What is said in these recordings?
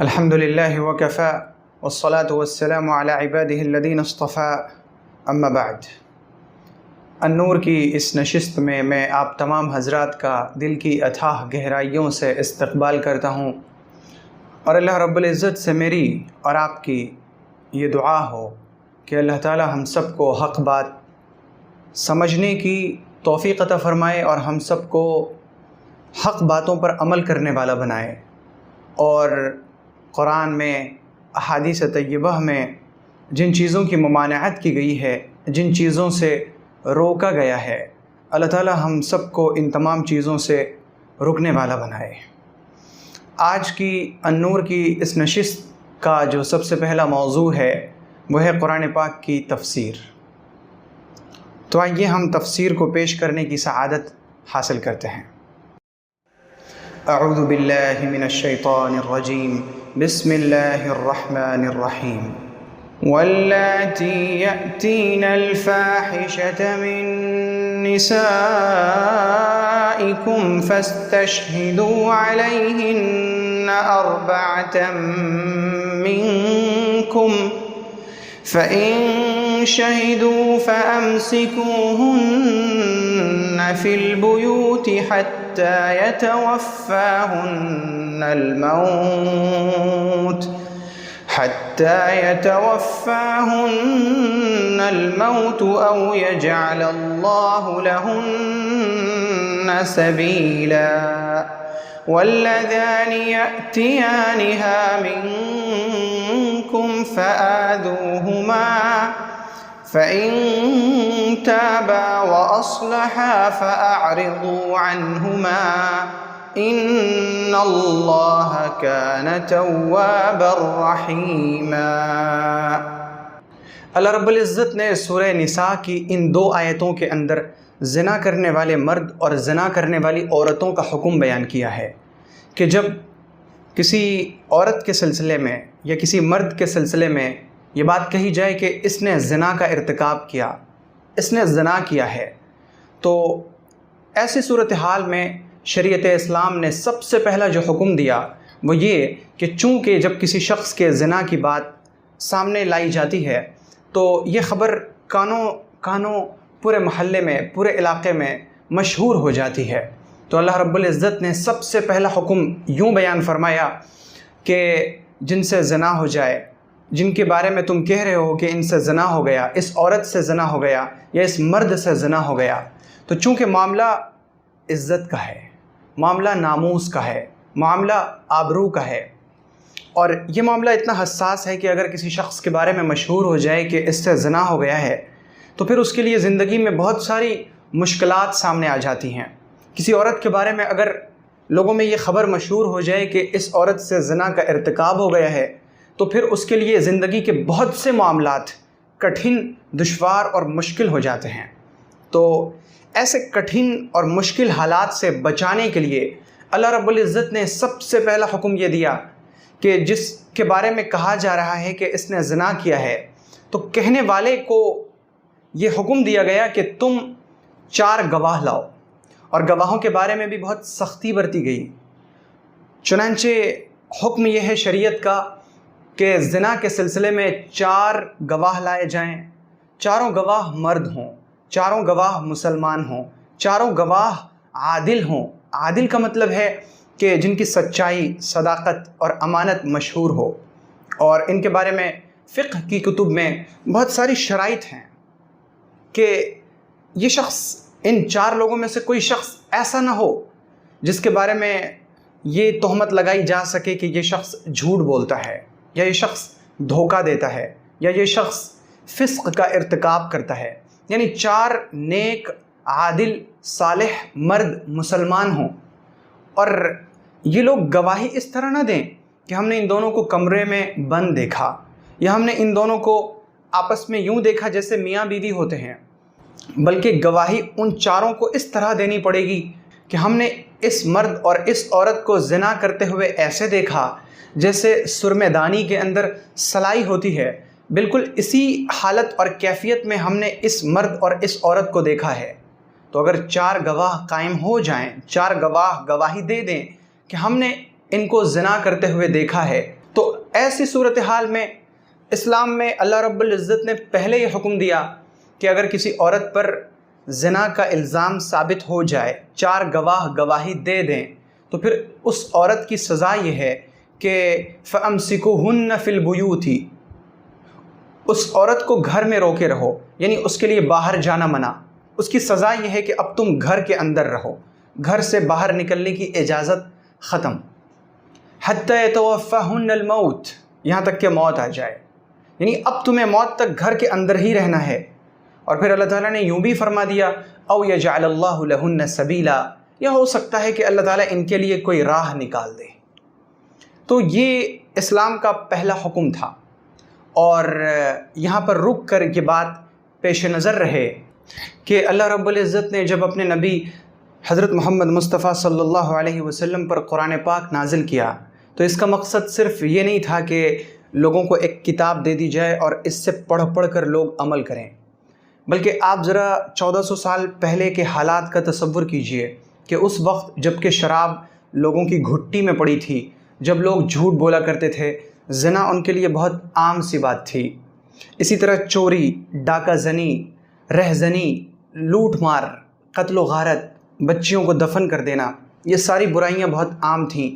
الحمد للہ وکفی والصلاة والسلام علی عبادہ الذین اصطفی اما بعد۔ النور کی اس نشست میں آپ تمام حضرات کا دل کی اتھاہ گہرائیوں سے استقبال کرتا ہوں، اور اللہ رب العزت سے میری اور آپ کی یہ دعا ہو کہ اللہ تعالی ہم سب کو حق بات سمجھنے کی توفیق عطا فرمائے اور ہم سب کو حق باتوں پر عمل کرنے والا بنائے، اور قرآن میں احادیث طیبہ میں جن چیزوں کی ممانعت کی گئی ہے، جن چیزوں سے روکا گیا ہے، اللہ تعالی ہم سب کو ان تمام چیزوں سے رکنے والا بنائے۔ آج کی النور کی اس نشست کا جو سب سے پہلا موضوع ہے وہ ہے قرآن پاک کی تفسیر۔ تو آئیے ہم تفسیر کو پیش کرنے کی سعادت حاصل کرتے ہیں۔ اعوذ باللہ من الشیطان الرجیم، بسم اللہ الرحمن الرحیم۔ واللاتی یأتین الفاحشة من نسائکم فاستشہدوا علیہن أربعة منکم فإن شهدوا فأمسكوهن في البيوت حتى يتوفاهن الموت أو يجعل الله لهن سبيلا، واللذان يأتيانها منكم فآذوهما فإن تابا وأصلحا فأعرضوا عنهما إن الله كان توابا رحيما۔ اللہ رب العزت نے سورہ نساء کی ان دو آیتوں کے اندر زنا کرنے والے مرد اور زنا کرنے والی عورتوں کا حکم بیان کیا ہے کہ جب کسی عورت کے سلسلے میں یا کسی مرد کے سلسلے میں یہ بات کہی جائے کہ اس نے زنا کا ارتکاب کیا، اس نے زنا کیا ہے، تو ایسی صورتحال میں شریعت اسلام نے سب سے پہلا جو حکم دیا وہ یہ کہ چونکہ جب کسی شخص کے زنا کی بات سامنے لائی جاتی ہے تو یہ خبر کانوں پورے محلے میں، پورے علاقے میں مشہور ہو جاتی ہے، تو اللہ رب العزت نے سب سے پہلا حکم یوں بیان فرمایا کہ جن سے زنا ہو جائے، جن کے بارے میں تم کہہ رہے ہو کہ ان سے زنا ہو گیا، اس عورت سے زنا ہو گیا یا اس مرد سے زنا ہو گیا، تو چونکہ معاملہ عزت کا ہے، معاملہ ناموس کا ہے، معاملہ آبرو کا ہے، اور یہ معاملہ اتنا حساس ہے کہ اگر کسی شخص کے بارے میں مشہور ہو جائے کہ اس سے زنا ہو گیا ہے تو پھر اس کے لیے زندگی میں بہت ساری مشکلات سامنے آ جاتی ہیں۔ کسی عورت کے بارے میں اگر لوگوں میں یہ خبر مشہور ہو جائے کہ اس عورت سے زنا کا ارتکاب ہو گیا ہے تو پھر اس کے لیے زندگی کے بہت سے معاملات کٹھن، دشوار اور مشکل ہو جاتے ہیں۔ تو ایسے کٹھن اور مشکل حالات سے بچانے کے لیے اللہ رب العزت نے سب سے پہلا حکم یہ دیا کہ جس کے بارے میں کہا جا رہا ہے کہ اس نے زنا کیا ہے تو کہنے والے کو یہ حکم دیا گیا کہ تم 4 گواہ لاؤ، اور گواہوں کے بارے میں بھی بہت سختی برتی گئی۔ چنانچہ حکم یہ ہے شریعت کا کہ زنا کے سلسلے میں 4 گواہ لائے جائیں، چاروں گواہ مرد ہوں، چاروں گواہ مسلمان ہوں، چاروں گواہ عادل ہوں۔ عادل کا مطلب ہے کہ جن کی سچائی، صداقت اور امانت مشہور ہو، اور ان کے بارے میں فقہ کی کتب میں بہت ساری شرائط ہیں کہ یہ شخص، ان 4 لوگوں میں سے کوئی شخص ایسا نہ ہو جس کے بارے میں یہ تہمت لگائی جا سکے کہ یہ شخص جھوٹ بولتا ہے، یا یہ شخص دھوکہ دیتا ہے، یا یہ شخص فسق کا ارتکاب کرتا ہے۔ یعنی 4 نیک، عادل، صالح مرد مسلمان ہوں، اور یہ لوگ گواہی اس طرح نہ دیں کہ ہم نے ان دونوں کو کمرے میں بند دیکھا، یا ہم نے ان دونوں کو آپس میں یوں دیکھا جیسے میاں بیوی ہوتے ہیں، بلکہ گواہی ان 4 کو اس طرح دینی پڑے گی کہ ہم نے اس مرد اور اس عورت کو زنا کرتے ہوئے ایسے دیکھا جیسے سرمے دانی کے اندر سلائی ہوتی ہے، بالکل اسی حالت اور کیفیت میں ہم نے اس مرد اور اس عورت کو دیکھا ہے۔ تو اگر 4 گواہ قائم ہو جائیں، 4 گواہ گواہی دے دیں کہ ہم نے ان کو زنا کرتے ہوئے دیکھا ہے، تو ایسی صورتحال میں اسلام میں اللہ رب العزت نے پہلے یہ حکم دیا کہ اگر کسی عورت پر زنا کا الزام ثابت ہو جائے، 4 گواہ گواہی دے دیں، تو پھر اس عورت کی سزا یہ ہے کہ فَأَمْسِكُوهُنَّ فِي الْبُيُوتِ، اس عورت کو گھر میں روکے رہو، یعنی اس کے لیے باہر جانا منع۔ اس کی سزا یہ ہے کہ اب تم گھر کے اندر رہو، گھر سے باہر نکلنے کی اجازت ختم۔ حَتَّى يَتَوَفَّاهُنَّ الْمَوْتِ، یہاں تک کہ موت آ جائے، یعنی اب تمہیں موت تک گھر کے اندر ہی رہنا ہے۔ اور پھر اللہ تعالیٰ نے یوں بھی فرما دیا او یجعل اللہ لہن سبیلا، یا ہو سکتا ہے کہ اللہ تعالیٰ ان کے لیے کوئی راہ نکال دے۔ تو یہ اسلام کا پہلا حکم تھا، اور یہاں پر رک کر یہ بات پیش نظر رہے کہ اللہ رب العزت نے جب اپنے نبی حضرت محمد مصطفیٰ صلی اللہ علیہ وسلم پر قرآن پاک نازل کیا تو اس کا مقصد صرف یہ نہیں تھا کہ لوگوں کو ایک کتاب دے دی جائے اور اس سے پڑھ پڑھ کر لوگ عمل کریں، بلکہ آپ ذرا 1400 سال پہلے کے حالات کا تصور کیجئے کہ اس وقت جب کہ شراب لوگوں کی گھٹی میں پڑی تھی، جب لوگ جھوٹ بولا کرتے تھے، زنا ان کے لیے بہت عام سی بات تھی، اسی طرح چوری، ڈاکہ زنی، رہزنی، لوٹ مار، قتل و غارت، بچیوں کو دفن کر دینا، یہ ساری برائیاں بہت عام تھیں۔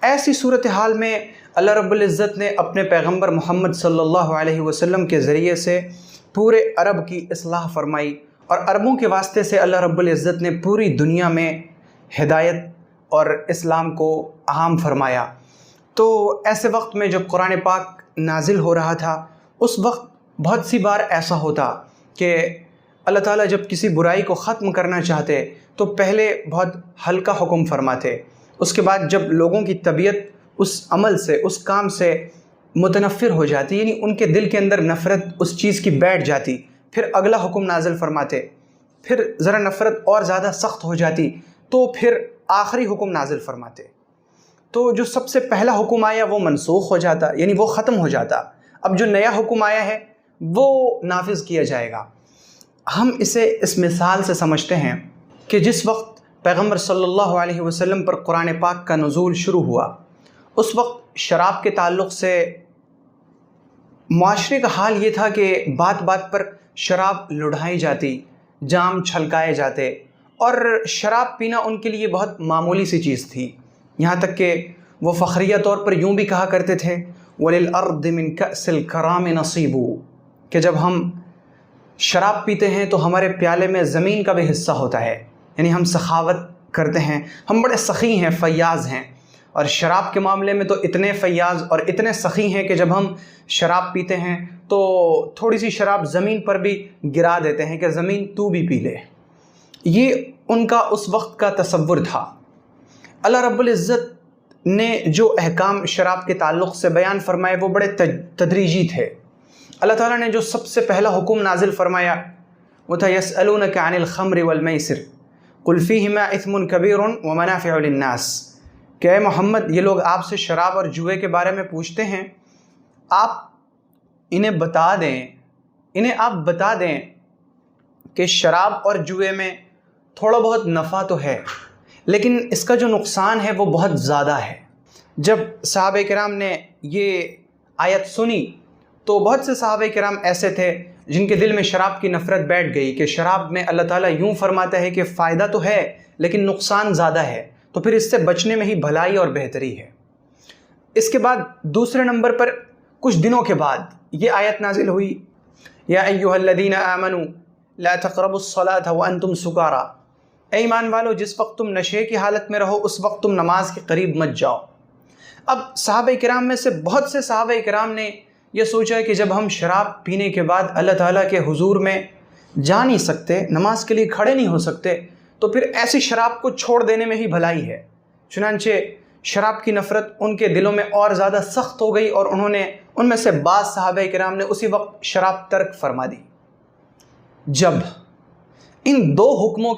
ایسی صورتحال میں اللہ رب العزت نے اپنے پیغمبر محمد صلی اللہ علیہ وسلم کے ذریعے سے پورے عرب کی اصلاح فرمائی، اور عربوں کے واسطے سے اللہ رب العزت نے پوری دنیا میں ہدایت اور اسلام کو عام فرمایا۔ تو ایسے وقت میں جب قرآن پاک نازل ہو رہا تھا، اس وقت بہت سی بار ایسا ہوتا کہ اللہ تعالیٰ جب کسی برائی کو ختم کرنا چاہتے تو پہلے بہت ہلکا حکم فرماتے، اس کے بعد جب لوگوں کی طبیعت اس عمل سے، اس کام سے متنفر ہو جاتی، یعنی ان کے دل کے اندر نفرت اس چیز کی بیٹھ جاتی، پھر اگلا حکم نازل فرماتے، پھر ذرا نفرت اور زیادہ سخت ہو جاتی تو پھر آخری حکم نازل فرماتے۔ تو جو سب سے پہلا حکم آیا وہ منسوخ ہو جاتا، یعنی وہ ختم ہو جاتا، اب جو نیا حکم آیا ہے وہ نافذ کیا جائے گا۔ ہم اسے اس مثال سے سمجھتے ہیں کہ جس وقت پیغمبر صلی اللہ علیہ وسلم پر قرآن پاک کا نزول شروع ہوا، اس وقت شراب کے تعلق سے معاشرے کا حال یہ تھا کہ بات بات پر شراب لڑھائی جاتی، جام چھلکائے جاتے، اور شراب پینا ان کے لیے بہت معمولی سی چیز تھی، یہاں تک کہ وہ فخریہ طور پر یوں بھی کہا کرتے تھے وَلِلْأَرْضِ مِنْ كَأْسِ الْكَرَامِ نَصِيبُ، کہ جب ہم شراب پیتے ہیں تو ہمارے پیالے میں زمین کا بھی حصہ ہوتا ہے، یعنی ہم سخاوت کرتے ہیں، ہم بڑے سخی ہیں، فیاض ہیں، اور شراب کے معاملے میں تو اتنے فیاض اور اتنے سخی ہیں کہ جب ہم شراب پیتے ہیں تو تھوڑی سی شراب زمین پر بھی گرا دیتے ہیں کہ زمین تو بھی پی لے۔ یہ ان کا اس وقت کا تصور تھا۔ اللہ رب العزت نے جو احکام شراب کے تعلق سے بیان فرمائے وہ بڑے تدریجی تھے۔ اللہ تعالیٰ نے جو سب سے پہلا حکم نازل فرمایا وہ تھا یسألونک عن الخمر والمیسر قل فیہما اثم کبیر ومنافع للناس، کہ اے محمد یہ لوگ آپ سے شراب اور جوئے کے بارے میں پوچھتے ہیں، آپ انہیں بتا دیں کہ شراب اور جوئے میں تھوڑا بہت نفع تو ہے لیکن اس کا جو نقصان ہے وہ بہت زیادہ ہے۔ جب صحابہ کرام نے یہ آیت سنی تو بہت سے صحابہ کرام ایسے تھے جن کے دل میں شراب کی نفرت بیٹھ گئی کہ شراب میں اللہ تعالیٰ یوں فرماتا ہے کہ فائدہ تو ہے لیکن نقصان زیادہ ہے، تو پھر اس سے بچنے میں ہی بھلائی اور بہتری ہے۔ اس کے بعد دوسرے نمبر پر کچھ دنوں کے بعد یہ آیت نازل ہوئی یا ایھا الذین آمنوا لا تقربوا الصلاۃ وانتم سکارا، اے ایمان والو جس وقت تم نشے کی حالت میں رہو اس وقت تم نماز کے قریب مت جاؤ۔ اب صحابہ کرام میں سے بہت سے صحابہ کرام نے یہ سوچا کہ جب ہم شراب پینے کے بعد اللہ تعالیٰ کے حضور میں جا نہیں سکتے، نماز کے لیے کھڑے نہیں ہو سکتے، تو پھر ایسی شراب کو چھوڑ دینے میں ہی بھلائی ہے۔ چنانچہ شراب کی نفرت ان کے دلوں میں اور زیادہ سخت ہو گئی اور ان میں سے بعض صحابہ کرام نے اسی وقت شراب ترک فرما دی۔ جب ان دونوں حکموں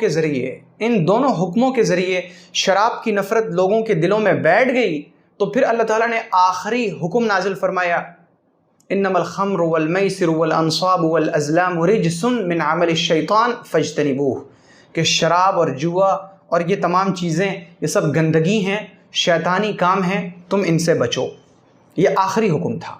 کے ذریعے شراب کی نفرت لوگوں کے دلوں میں بیٹھ گئی تو پھر اللہ تعالیٰ نے آخری حکم نازل فرمایا انما الخمر والمیسر والانصاب والازلام رجس من عمل الشیطان فاجتنبوہ، کہ شراب اور جوا اور یہ تمام چیزیں یہ سب گندگی ہیں، شیطانی کام ہیں، تم ان سے بچو۔ یہ آخری حکم تھا۔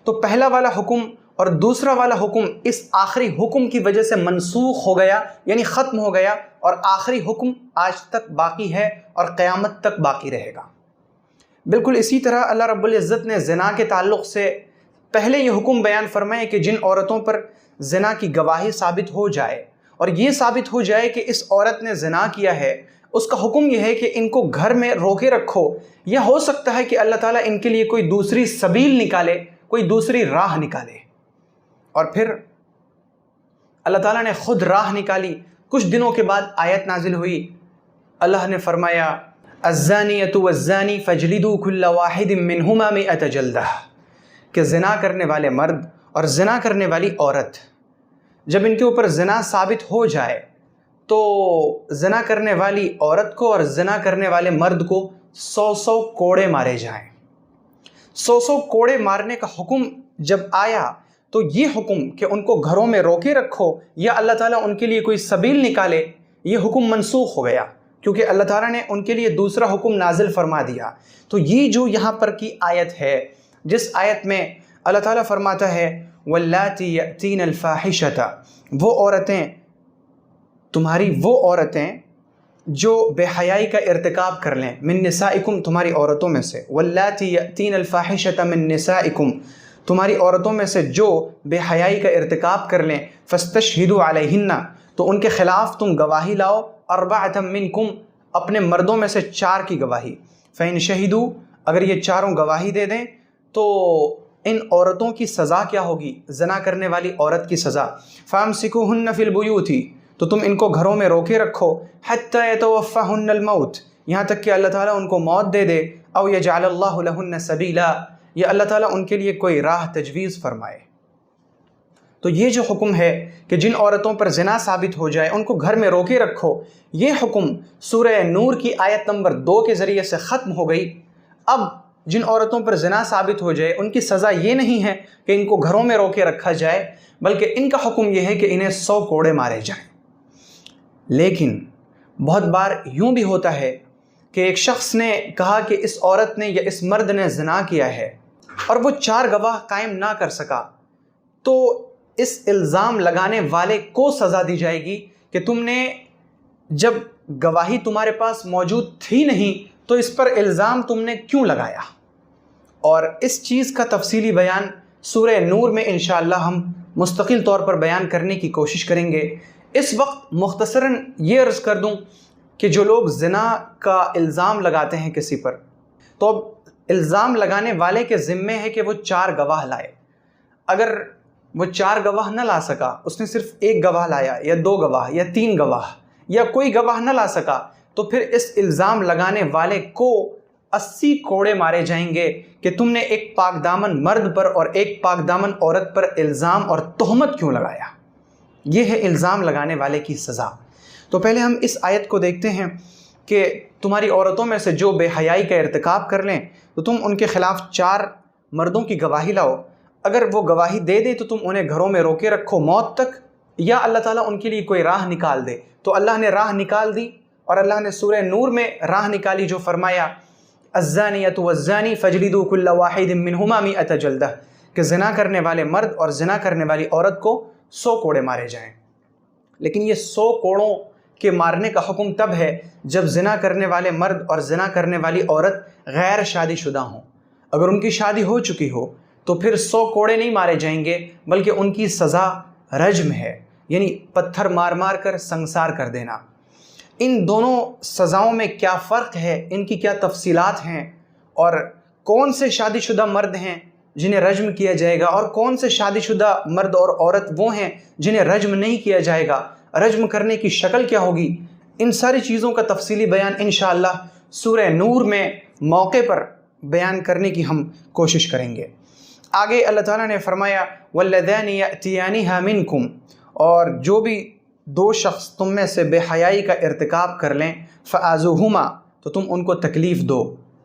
تو پہلا والا حکم اور دوسرا والا حکم اس آخری حکم کی وجہ سے منسوخ ہو گیا، یعنی ختم ہو گیا، اور آخری حکم آج تک باقی ہے اور قیامت تک باقی رہے گا۔ بالکل اسی طرح اللہ رب العزت نے زنا کے تعلق سے پہلے یہ حکم بیان فرمایا کہ جن عورتوں پر زنا کی گواہی ثابت ہو جائے اور یہ ثابت ہو جائے کہ اس عورت نے زنا کیا ہے، اس کا حکم یہ ہے کہ ان کو گھر میں روکے رکھو، یا ہو سکتا ہے کہ اللہ تعالیٰ ان کے لیے کوئی دوسری سبیل نکالے، کوئی دوسری راہ نکالے۔ اور پھر اللہ تعالیٰ نے خود راہ نکالی۔ کچھ دنوں کے بعد آیت نازل ہوئی، اللہ نے فرمایا الزانیۃ والزانی فاجلدوا کل واحد منہما 100 جلدہ، کہ زنا کرنے والے مرد اور زنا کرنے والی عورت جب ان کے اوپر زنا ثابت ہو جائے تو زنا کرنے والی عورت کو اور زنا کرنے والے مرد کو 100 کوڑے مارے جائیں۔ 100 کوڑے مارنے کا حکم جب آیا تو یہ حکم کہ ان کو گھروں میں روکے رکھو یا اللہ تعالیٰ ان کے لیے کوئی سبیل نکالے، یہ حکم منسوخ ہو گیا، کیونکہ اللہ تعالیٰ نے ان کے لیے دوسرا حکم نازل فرما دیا۔ تو یہ جو یہاں پر کی آیت ہے، جس آیت میں اللہ تعالیٰ فرماتا ہے واللاتی یأتین الفاحشۃ، وہ عورتیں، تمہاری وہ عورتیں جو بے حیائی کا ارتکاب کر لیں، من نسائکم، تمہاری عورتوں میں سے، واللاتی یأتین الفاحشۃ من نسائکم، تمہاری عورتوں میں سے جو بے حیائی کا ارتکاب کر لیں، فاستشہدوا علیہن، تو ان کے خلاف تم گواہی لاؤ، اربعۃ منکم، اپنے مردوں میں سے 4 کی گواہی، فإن شہدوا، اگر یہ چاروں گواہی دے دیں تو ان عورتوں کی سزا کیا ہوگی؟ زنا کرنے والی عورت کی سزا، فامسکوہن فی البیوت، تو تم ان کو گھروں میں روکے رکھو، حتی یتوفاہن الموت، یہاں تک کہ اللہ تعالیٰ ان کو موت دے دے، او یجعل اللہ لہن سبیلا، یا اللہ تعالیٰ ان کے لیے کوئی راہ تجویز فرمائے۔ تو یہ جو حکم ہے کہ جن عورتوں پر زنا ثابت ہو جائے ان کو گھر میں روکے رکھو، یہ حکم سورہ نور کی آیت نمبر 2 کے ذریعے سے ختم ہو گئی۔ اب جن عورتوں پر زنا ثابت ہو جائے ان کی سزا یہ نہیں ہے کہ ان کو گھروں میں روکے رکھا جائے، بلکہ ان کا حکم یہ ہے کہ انہیں 100 کوڑے مارے جائیں۔ لیکن بہت بار یوں بھی ہوتا ہے کہ ایک شخص نے کہا کہ اس عورت نے یا اس مرد نے زنا کیا ہے اور وہ 4 گواہ قائم نہ کر سکا، تو اس الزام لگانے والے کو سزا دی جائے گی کہ تم نے جب گواہی تمہارے پاس موجود تھی نہیں تو اس پر الزام تم نے کیوں لگایا۔ اور اس چیز کا تفصیلی بیان سورہ نور میں انشاءاللہ ہم مستقل طور پر بیان کرنے کی کوشش کریں گے۔ اس وقت مختصراً یہ عرض کر دوں کہ جو لوگ زنا کا الزام لگاتے ہیں کسی پر، تو اب الزام لگانے والے کے ذمے ہے کہ وہ 4 گواہ لائے۔ اگر وہ 4 گواہ نہ لا سکا، اس نے صرف 1 گواہ لایا یا 2 گواہ یا 3 گواہ یا کوئی گواہ نہ لا سکا، تو پھر اس الزام لگانے والے کو 80 کوڑے مارے جائیں گے کہ تم نے ایک پاک دامن مرد پر اور ایک پاک دامن عورت پر الزام اور تہمت کیوں لگایا۔ یہ ہے الزام لگانے والے کی سزا۔ تو پہلے ہم اس آیت کو دیکھتے ہیں کہ تمہاری عورتوں میں سے جو بے حیائی کا ارتکاب کر لیں تو تم ان کے خلاف 4 مردوں کی گواہی لاؤ، اگر وہ گواہی دے دے تو تم انہیں گھروں میں روکے رکھو موت تک، یا اللہ تعالیٰ ان کے لیے کوئی راہ نکال دے۔ تو اللہ نے راہ نکال دی، اور اللہ نے سورہ نور میں راہ نکالی جو فرمایا الزانیۃ والزانی فاجلدوا کل واحد منہما 100 جلدہ، کہ زنا کرنے والے مرد اور زنا کرنے والی عورت کو 100 کوڑے مارے جائیں۔ لیکن یہ 100 کوڑوں کے مارنے کا حکم تب ہے جب زنا کرنے والے مرد اور زنا کرنے والی عورت غیر شادی شدہ ہوں۔ اگر ان کی شادی ہو چکی ہو تو پھر 100 کوڑے نہیں مارے جائیں گے، بلکہ ان کی سزا رجم ہے، یعنی پتھر مار مار کر سنگسار کر دینا۔ ان دونوں سزاؤں میں کیا فرق ہے، ان کی کیا تفصیلات ہیں، اور کون سے شادی شدہ مرد ہیں جنہیں رجم کیا جائے گا اور کون سے شادی شدہ مرد اور عورت وہ ہیں جنہیں رجم نہیں کیا جائے گا، رجم کرنے کی شکل کیا ہوگی، ان ساری چیزوں کا تفصیلی بیان انشاءاللہ سورہ نور میں موقع پر بیان کرنے کی ہم کوشش کریں گے۔ آگے اللہ تعالیٰ نے فرمایا واللذان یأتیانہا منکم، اور جو بھی 2 شخص تم میں سے بے حیائی کا ارتکاب کر لیں، فآذوہما، تو تم ان کو تکلیف دو،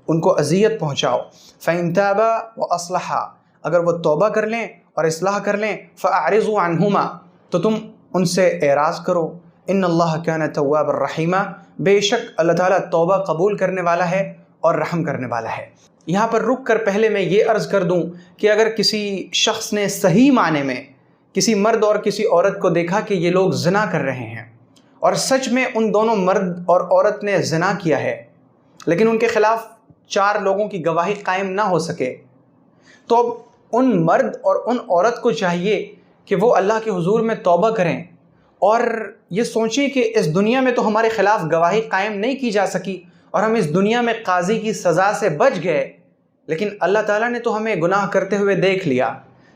ان کو اذیت پہنچاؤ، فإن تابا وأصلحا، اگر وہ توبہ کر لیں اور اصلاح کر لیں، فأعرضوا عنہما، تو تم ان سے اعراض کرو، ان اللہ کان توابا رحیما، بے شک اللہ تعالیٰ توبہ قبول کرنے والا ہے اور رحم کرنے والا ہے۔ یہاں پر رک کر پہلے میں یہ عرض کر دوں کہ اگر کسی شخص نے صحیح معنی میں کسی مرد اور کسی عورت کو دیکھا کہ یہ لوگ زنا کر رہے ہیں اور سچ میں ان دونوں مرد اور عورت نے زنا کیا ہے، لیکن ان کے خلاف 4 لوگوں کی گواہی قائم نہ ہو سکے، تو اب ان مرد اور ان عورت کو چاہیے کہ وہ اللہ کے حضور میں توبہ کریں اور یہ سوچیں کہ اس دنیا میں تو ہمارے خلاف گواہی قائم نہیں کی جا سکی اور ہم اس دنیا میں قاضی کی سزا سے بچ گئے، لیکن اللہ تعالیٰ نے تو ہمیں گناہ کرتے ہوئے دیکھ لیا،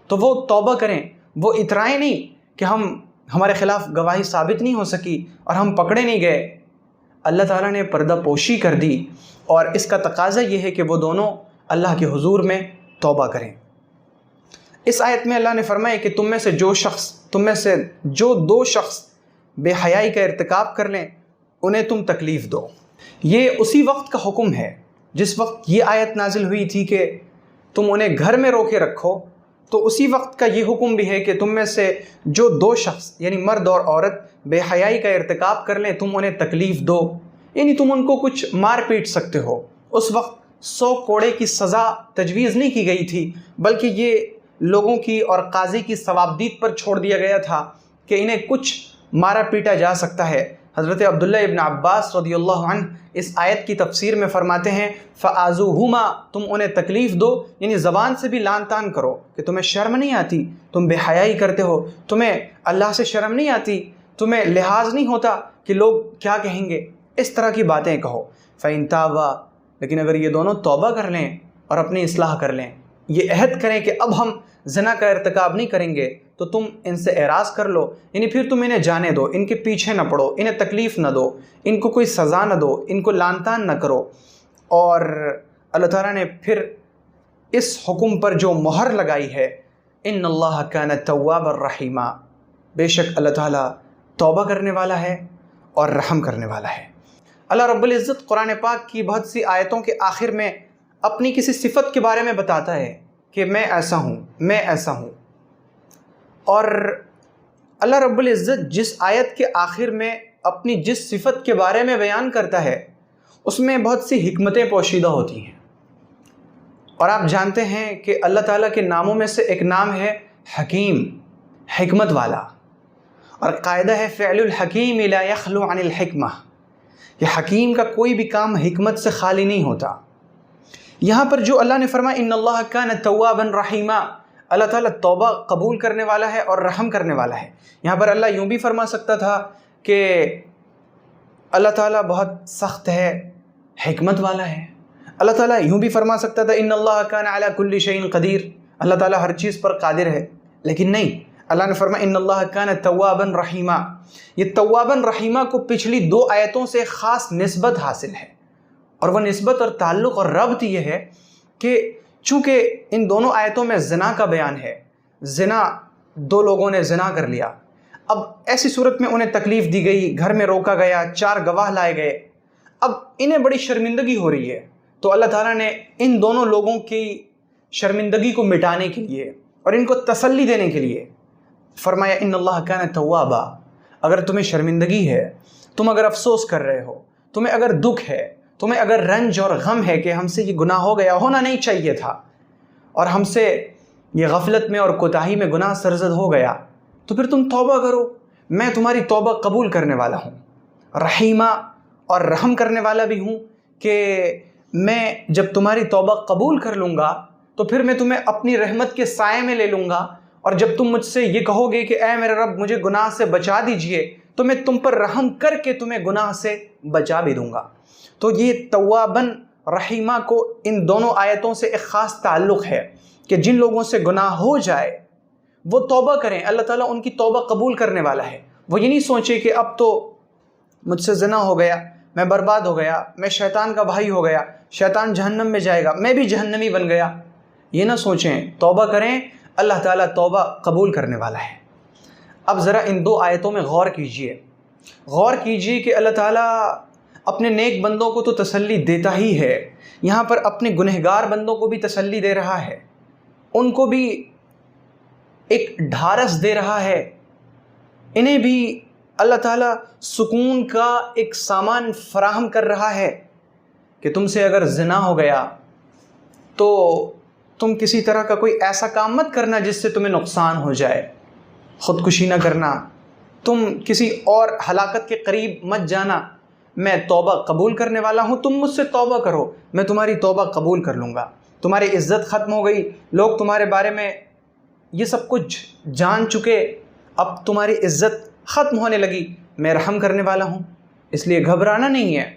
تو وہ توبہ کریں، وہ اترائیں نہیں کہ ہمارے خلاف گواہی ثابت نہیں ہو سکی اور ہم پکڑے نہیں گئے۔ اللہ تعالیٰ نے پردہ پوشی کر دی اور اس کا تقاضا یہ ہے کہ وہ دونوں اللہ کے حضور میں توبہ کریں۔ اس آیت میں اللہ نے فرمایا کہ تم میں سے جو 2 شخص بے حیائی کا ارتکاب کر لیں انہیں تم تکلیف دو۔ یہ اسی وقت کا حکم ہے جس وقت یہ آیت نازل ہوئی تھی کہ تم انہیں گھر میں روکے رکھو، تو اسی وقت کا یہ حکم بھی ہے کہ تم میں سے جو 2 شخص یعنی مرد اور عورت بے حیائی کا ارتکاب کر لیں تم انہیں تکلیف دو، یعنی تم ان کو کچھ مار پیٹ سکتے ہو۔ اس وقت 100 کوڑے کی سزا تجویز نہیں کی گئی تھی، بلکہ یہ لوگوں کی اور قاضی کی ثوابدید پر چھوڑ دیا گیا تھا کہ انہیں کچھ مارا پیٹا جا سکتا ہے۔ حضرت عبداللہ ابن عباس رضی اللہ عنہ اس آیت کی تفسیر میں فرماتے ہیں فَآذُوهُمَا، تم انہیں تکلیف دو، یعنی زبان سے بھی لان تان کرو کہ تمہیں شرم نہیں آتی، تم بے حیائی کرتے ہو، تمہیں اللہ سے شرم نہیں آتی، تمہیں لحاظ نہیں ہوتا کہ لوگ کیا کہیں گے، اس طرح کی باتیں کہو۔ فَإِن تَابَا، لیکن اگر یہ دونوں توبہ کر لیں اور اپنی اصلاح کر لیں، یہ عہد کریں کہ اب ہم زنا کا ارتکاب نہیں کریں گے، تو تم ان سے اعراض کر لو، یعنی پھر تم انہیں جانے دو، ان کے پیچھے نہ پڑو، انہیں تکلیف نہ دو، ان کو کوئی سزا نہ دو، ان کو لان تان نہ کرو۔ اور اللہ تعالیٰ نے پھر اس حکم پر جو مہر لگائی ہے ان اللہ کان توابا رحیما، بے شک اللہ تعالیٰ توبہ کرنے والا ہے اور رحم کرنے والا ہے۔ اللہ رب العزت قرآن پاک کی بہت سی آیتوں کے آخر میں اپنی کسی صفت کے بارے میں بتاتا ہے کہ میں ایسا ہوں، میں ایسا ہوں، اور اللہ رب العزت جس آیت کے آخر میں اپنی جس صفت کے بارے میں بیان کرتا ہے اس میں بہت سی حکمتیں پوشیدہ ہوتی ہیں، اور آپ جانتے ہیں کہ اللہ تعالیٰ کے ناموں میں سے ایک نام ہے حکیم، حکمت والا، اور قاعدہ ہے فعل الحکیم لا یخلو عن الحکمہ، کہ حکیم کا کوئی بھی کام حکمت سے خالی نہیں ہوتا۔ یہاں پر جو اللہ نے فرمایا ان اللہ کان توابا رحیما، اللہ تعالیٰ توبہ قبول کرنے والا ہے اور رحم کرنے والا ہے، یہاں پر اللہ یوں بھی فرما سکتا تھا کہ اللہ تعالیٰ بہت سخت ہے، حکمت والا ہے۔ اللہ تعالیٰ یوں بھی فرما سکتا تھا ان اللہ کان علی کل شیء قدیر، اللہ تعالیٰ ہر چیز پر قادر ہے، لیکن نہیں، اللہ نے فرمایا ان اللہ کان توابا رحیما۔ یہ توابا رحیما کو پچھلی 2 آیتوں سے خاص نسبت حاصل ہے، اور وہ نسبت اور تعلق اور ربط یہ ہے کہ چونکہ ان دونوں آیتوں میں زنا کا بیان ہے، زنا 2 لوگوں نے زنا کر لیا، اب ایسی صورت میں انہیں تکلیف دی گئی، گھر میں روکا گیا، 4 گواہ لائے گئے، اب انہیں بڑی شرمندگی ہو رہی ہے، تو اللہ تعالیٰ نے ان دونوں لوگوں کی شرمندگی کو مٹانے کے لیے اور ان کو تسلی دینے کے لیے فرمایا ان اللہ کان توابا۔ اگر تمہیں شرمندگی ہے، تم اگر افسوس کر رہے ہو، تمہیں اگر دکھ ہے، تمہیں اگر رنج اور غم ہے کہ ہم سے یہ گناہ ہو گیا، ہونا نہیں چاہیے تھا، اور ہم سے یہ غفلت میں اور کوتاہی میں گناہ سرزد ہو گیا، تو پھر تم توبہ کرو، میں تمہاری توبہ قبول کرنے والا ہوں، رحیمہ اور رحم کرنے والا بھی ہوں، کہ میں جب تمہاری توبہ قبول کر لوں گا تو پھر میں تمہیں اپنی رحمت کے سائے میں لے لوں گا، اور جب تم مجھ سے یہ کہو گے کہ اے میرے رب مجھے گناہ سے بچا دیجئے، تو میں تم پر رحم کر کے تمہیں گناہ سے بچا بھی دوں گا۔ تو یہ تواباً رحیمہ کو ان دونوں آیتوں سے ایک خاص تعلق ہے کہ جن لوگوں سے گناہ ہو جائے وہ توبہ کریں، اللہ تعالیٰ ان کی توبہ قبول کرنے والا ہے۔ وہ یہ نہیں سوچے کہ اب تو مجھ سے زنا ہو گیا، میں برباد ہو گیا، میں شیطان کا بھائی ہو گیا، شیطان جہنم میں جائے گا، میں بھی جہنمی بن گیا، یہ نہ سوچیں، توبہ کریں، اللہ تعالیٰ توبہ قبول کرنے والا ہے۔ اب ذرا ان 2 آیتوں میں غور کیجئے کہ اللہ تعالیٰ اپنے نیک بندوں کو تو تسلی دیتا ہی ہے، یہاں پر اپنے گنہگار بندوں کو بھی تسلی دے رہا ہے، ان کو بھی ایک ڈھارس دے رہا ہے، انہیں بھی اللہ تعالیٰ سکون کا ایک سامان فراہم کر رہا ہے کہ تم سے اگر زنا ہو گیا تو تم کسی طرح کا کوئی ایسا کام مت کرنا جس سے تمہیں نقصان ہو جائے، خودکشی نہ کرنا، تم کسی اور ہلاکت کے قریب مت جانا، میں توبہ قبول کرنے والا ہوں، تم مجھ سے توبہ کرو، میں تمہاری توبہ قبول کر لوں گا۔ تمہاری عزت ختم ہو گئی، لوگ تمہارے بارے میں یہ سب کچھ جان چکے، اب تمہاری عزت ختم ہونے لگی، میں رحم کرنے والا ہوں، اس لیے گھبرانا نہیں ہے،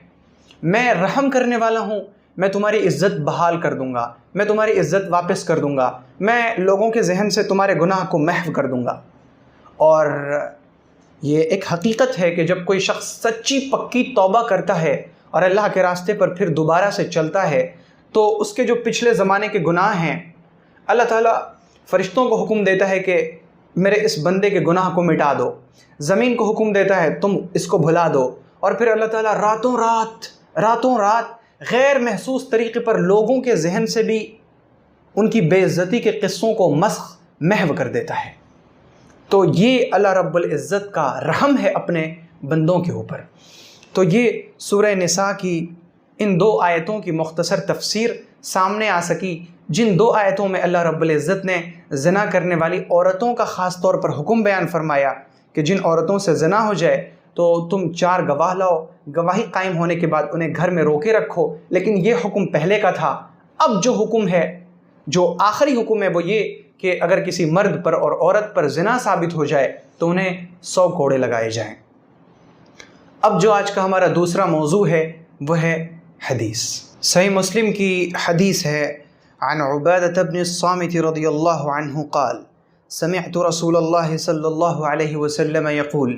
میں رحم کرنے والا ہوں، میں تمہاری عزت بحال کر دوں گا، میں تمہاری عزت واپس کر دوں گا، میں لوگوں کے ذہن سے تمہارے گناہ کو محو کر دوں گا۔ اور یہ ایک حقیقت ہے کہ جب کوئی شخص سچی پکی توبہ کرتا ہے اور اللہ کے راستے پر پھر دوبارہ سے چلتا ہے تو اس کے جو پچھلے زمانے کے گناہ ہیں، اللہ تعالیٰ فرشتوں کو حکم دیتا ہے کہ میرے اس بندے کے گناہ کو مٹا دو، زمین کو حکم دیتا ہے تم اس کو بھلا دو، اور پھر اللہ تعالیٰ راتوں رات غیر محسوس طریقے پر لوگوں کے ذہن سے بھی ان کی بے عزتی کے قصوں کو مسخ محو کر دیتا ہے۔ تو یہ اللہ رب العزت کا رحم ہے اپنے بندوں کے اوپر۔ تو یہ سورہ نساء کی ان 2 آیتوں کی مختصر تفسیر سامنے آ سکی، جن 2 آیتوں میں اللہ رب العزت نے زنا کرنے والی عورتوں کا خاص طور پر حکم بیان فرمایا کہ جن عورتوں سے زنا ہو جائے تو تم 4 گواہ لاؤ، گواہی قائم ہونے کے بعد انہیں گھر میں روکے رکھو۔ لیکن یہ حکم پہلے کا تھا، اب جو حکم ہے، جو آخری حکم ہے، وہ یہ کہ اگر کسی مرد پر اور عورت پر زنا ثابت ہو جائے تو انہیں 100 کوڑے لگائے جائیں۔ اب جو آج کا ہمارا دوسرا موضوع ہے وہ ہے حدیث۔ صحیح مسلم کی حدیث ہے، عن عبادة بن الصامت رضی اللہ عنہ قال سمعت رسول اللہ صلی اللہ علیہ وسلم يقول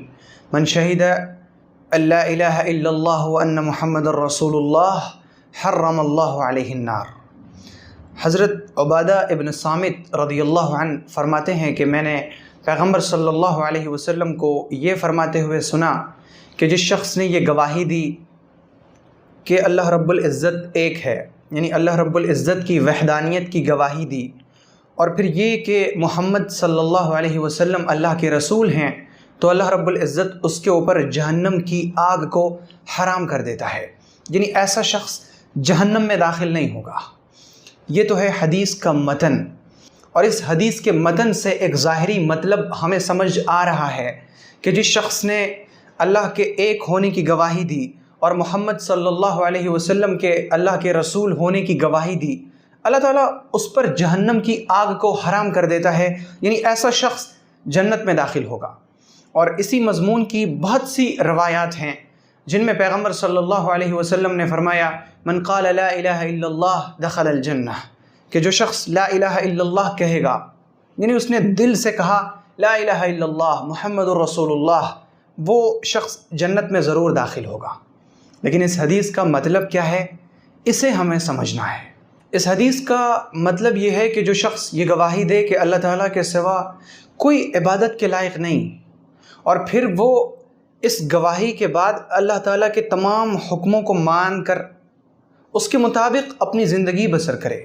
من شہد ان لا الہ الا اللہ وان محمد رسول اللہ حرم اللہ علیہ النار۔ حضرت عبادہ ابن صامت رضی اللہ عنہ فرماتے ہیں کہ میں نے پیغمبر صلی اللہ علیہ وسلم کو یہ فرماتے ہوئے سنا کہ جس شخص نے یہ گواہی دی کہ اللہ رب العزت ایک ہے، یعنی اللہ رب العزت کی وحدانیت کی گواہی دی، اور پھر یہ کہ محمد صلی اللہ علیہ وسلم اللہ کے رسول ہیں، تو اللہ رب العزت اس کے اوپر جہنم کی آگ کو حرام کر دیتا ہے، یعنی ایسا شخص جہنم میں داخل نہیں ہوگا۔ یہ تو ہے حدیث کا متن، اور اس حدیث کے متن سے ایک ظاہری مطلب ہمیں سمجھ آ رہا ہے کہ جس شخص نے اللہ کے ایک ہونے کی گواہی دی اور محمد صلی اللہ علیہ وسلم کے اللہ کے رسول ہونے کی گواہی دی، اللہ تعالیٰ اس پر جہنم کی آگ کو حرام کر دیتا ہے، یعنی ایسا شخص جنت میں داخل ہوگا۔ اور اسی مضمون کی بہت سی روایات ہیں جن میں پیغمبر صلی اللہ علیہ وسلم نے فرمایا من قال لا الہ الا اللہ دخل الجنہ، کہ جو شخص لا الہ الا اللہ کہے گا، یعنی اس نے دل سے کہا لا الہ الا اللہ محمد الرسول اللہ، وہ شخص جنت میں ضرور داخل ہوگا۔ لیکن اس حدیث کا مطلب کیا ہے، اسے ہمیں سمجھنا ہے۔ اس حدیث کا مطلب یہ ہے کہ جو شخص یہ گواہی دے کہ اللہ تعالیٰ کے سوا کوئی عبادت کے لائق نہیں، اور پھر وہ اس گواہی کے بعد اللہ تعالیٰ کے تمام حکموں کو مان کر اس کے مطابق اپنی زندگی بسر کرے،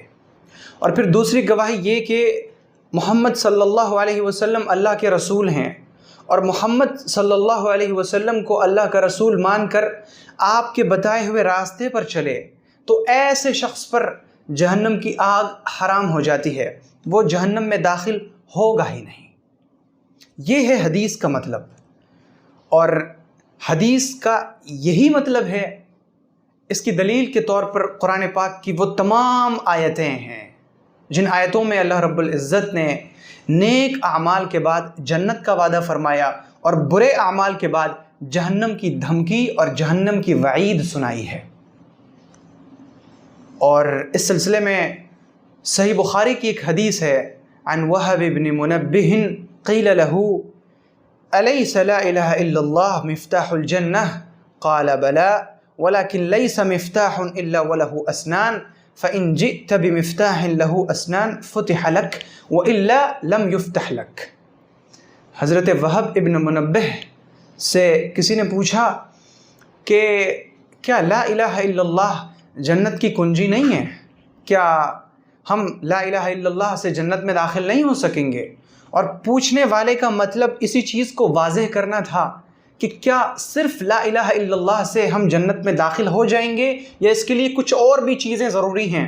اور پھر دوسری گواہی یہ کہ محمد صلی اللہ علیہ وسلم اللہ کے رسول ہیں، اور محمد صلی اللہ علیہ وسلم کو اللہ کا رسول مان کر آپ کے بتائے ہوئے راستے پر چلے، تو ایسے شخص پر جہنم کی آگ حرام ہو جاتی ہے، وہ جہنم میں داخل ہوگا ہی نہیں۔ یہ ہے حدیث کا مطلب، اور حدیث کا یہی مطلب ہے۔ اس کی دلیل کے طور پر قرآن پاک کی وہ تمام آیتیں ہیں جن آیتوں میں اللہ رب العزت نے نیک اعمال کے بعد جنت کا وعدہ فرمایا اور برے اعمال کے بعد جہنم کی دھمکی اور جہنم کی وعید سنائی ہے۔ اور اس سلسلے میں صحیح بخاری کی ایک حدیث ہے، عن وہب بن منبہ قیل له الیس لا الہ الا اللہ مفتاح الجنہ قال بلا ولكن ليس مفتاح الا وله اسنان فان جئت بمفتاح له اسنان فتح لك والا لم يفتح لك۔ حضرت وہب ابن منبہ سے کسی نے پوچھا کہ کیا لا الہ الا اللہ جنت کی کنجی نہیں ہے؟ کیا ہم لا الہ الا اللہ سے جنت میں داخل نہیں ہو سکیں گے؟ اور پوچھنے والے کا مطلب اسی چیز کو واضح کرنا تھا کہ کیا صرف لا الہ الا اللہ سے ہم جنت میں داخل ہو جائیں گے یا اس کے لیے کچھ اور بھی چیزیں ضروری ہیں؟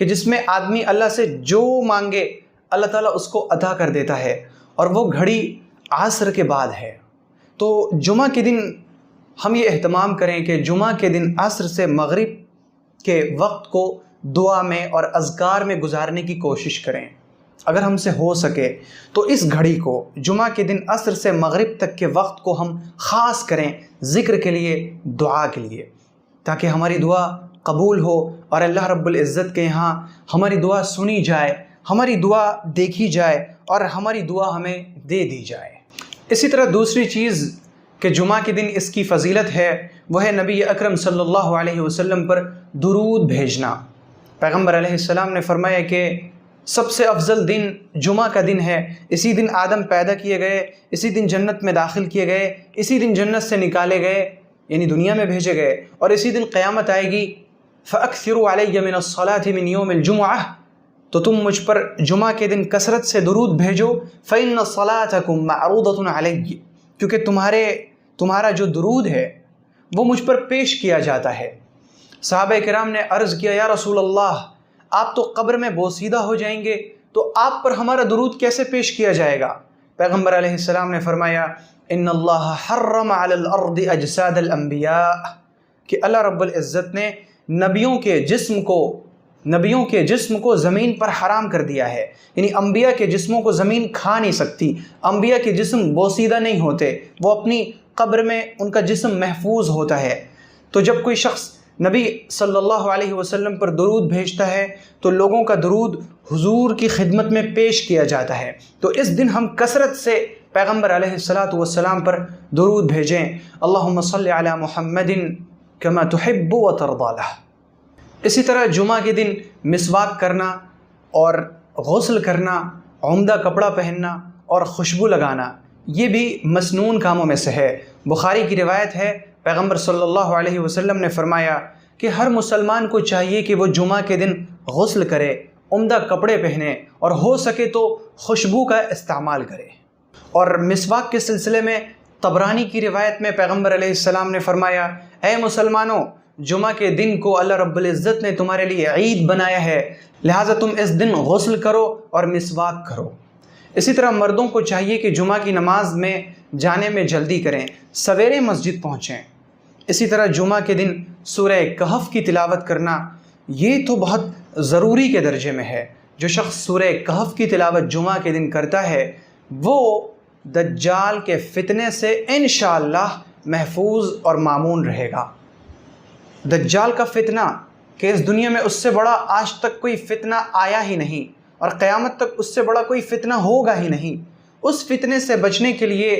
کہ جس میں آدمی اللہ سے جو مانگے اللہ تعالیٰ اس کو عطا کر دیتا ہے، اور وہ گھڑی عصر کے بعد ہے۔ تو جمعہ کے دن ہم یہ اہتمام کریں کہ جمعہ کے دن عصر سے مغرب کے وقت کو دعا میں اور اذکار میں گزارنے کی کوشش کریں۔ اگر ہم سے ہو سکے تو اس گھڑی کو جمعہ کے دن عصر سے مغرب تک کے وقت کو ہم خاص کریں ذکر کے لیے، دعا کے لیے، تاکہ ہماری دعا قبول ہو اور اللہ رب العزت کے یہاں ہماری دعا سنی جائے، ہماری دعا دیکھی جائے اور ہماری دعا ہمیں دے دی جائے۔ اسی طرح دوسری چیز کہ جمعہ کے دن اس کی فضیلت ہے، وہ ہے نبی اکرم صلی اللہ علیہ وسلم پر درود بھیجنا۔ پیغمبر علیہ السلام نے فرمایا کہ سب سے افضل دن جمعہ کا دن ہے، اسی دن آدم پیدا کیے گئے، اسی دن جنت میں داخل کیے گئے، اسی دن جنت سے نکالے گئے یعنی دنیا میں بھیجے گئے، اور اسی دن قیامت آئے گی۔ فَأَكْثِرُوا عَلَيَّ مِنَ الصَّلَاةِ مِنْ يَوْمِ الْجُمْعَةِ، تو تم مجھ پر جمعہ کے دن کثرت سے درود بھیجو۔ فَإِنَّ صَلَاتَكُمْ مَعْرُوضَةٌ عَلَيَّ، کیونکہ تمہارا جو درود ہے وہ مجھ پر پیش کیا جاتا ہے۔ صحابہ کرام نے عرض کیا، یا رسول اللہ، آپ تو قبر میں بوسیدہ ہو جائیں گے، تو آپ پر ہمارا درود کیسے پیش کیا جائے گا؟ پیغمبر علیہ السلام نے فرمایا، ان اللہ حرم علی الارض اجساد الانبیاء، کہ اللہ رب العزت نے نبیوں کے جسم کو زمین پر حرام کر دیا ہے، یعنی انبیاء کے جسموں کو زمین کھا نہیں سکتی، انبیاء کے جسم بوسیدہ نہیں ہوتے، وہ اپنی قبر میں ان کا جسم محفوظ ہوتا ہے۔ تو جب کوئی شخص نبی صلی اللہ علیہ وسلم پر درود بھیجتا ہے تو لوگوں کا درود حضور کی خدمت میں پیش کیا جاتا ہے۔ تو اس دن ہم کثرت سے پیغمبر علیہ السلام پر درود بھیجیں۔ اللہم صلی علی محمد کما تحب و ترضی لہ۔ اسی طرح جمعہ کے دن مسواک کرنا اور غسل کرنا، عمدہ کپڑا پہننا اور خوشبو لگانا، یہ بھی مسنون کاموں میں سے ہے۔ بخاری کی روایت ہے، پیغمبر صلی اللہ علیہ وسلم نے فرمایا کہ ہر مسلمان کو چاہیے کہ وہ جمعہ کے دن غسل کرے، عمدہ کپڑے پہنے اور ہو سکے تو خوشبو کا استعمال کرے۔ اور مسواک کے سلسلے میں طبرانی کی روایت میں پیغمبر علیہ السلام نے فرمایا، اے مسلمانوں، جمعہ کے دن کو اللہ رب العزت نے تمہارے لیے عید بنایا ہے، لہٰذا تم اس دن غسل کرو اور مسواک کرو۔ اسی طرح مردوں کو چاہیے کہ جمعہ کی نماز میں جانے میں جلدی کریں، سویرے مسجد پہنچیں۔ اسی طرح جمعہ کے دن سورہ کہف کی تلاوت کرنا، یہ تو بہت ضروری کے درجے میں ہے۔ جو شخص سورہ کہف کی تلاوت جمعہ کے دن کرتا ہے وہ دجال کے فتنے سے انشاءاللہ محفوظ اور مامون رہے گا۔ دجال کا فتنہ کہ اس دنیا میں اس سے بڑا آج تک کوئی فتنہ آیا ہی نہیں، اور قیامت تک اس سے بڑا کوئی فتنہ ہوگا ہی نہیں۔ اس فتنے سے بچنے کے لیے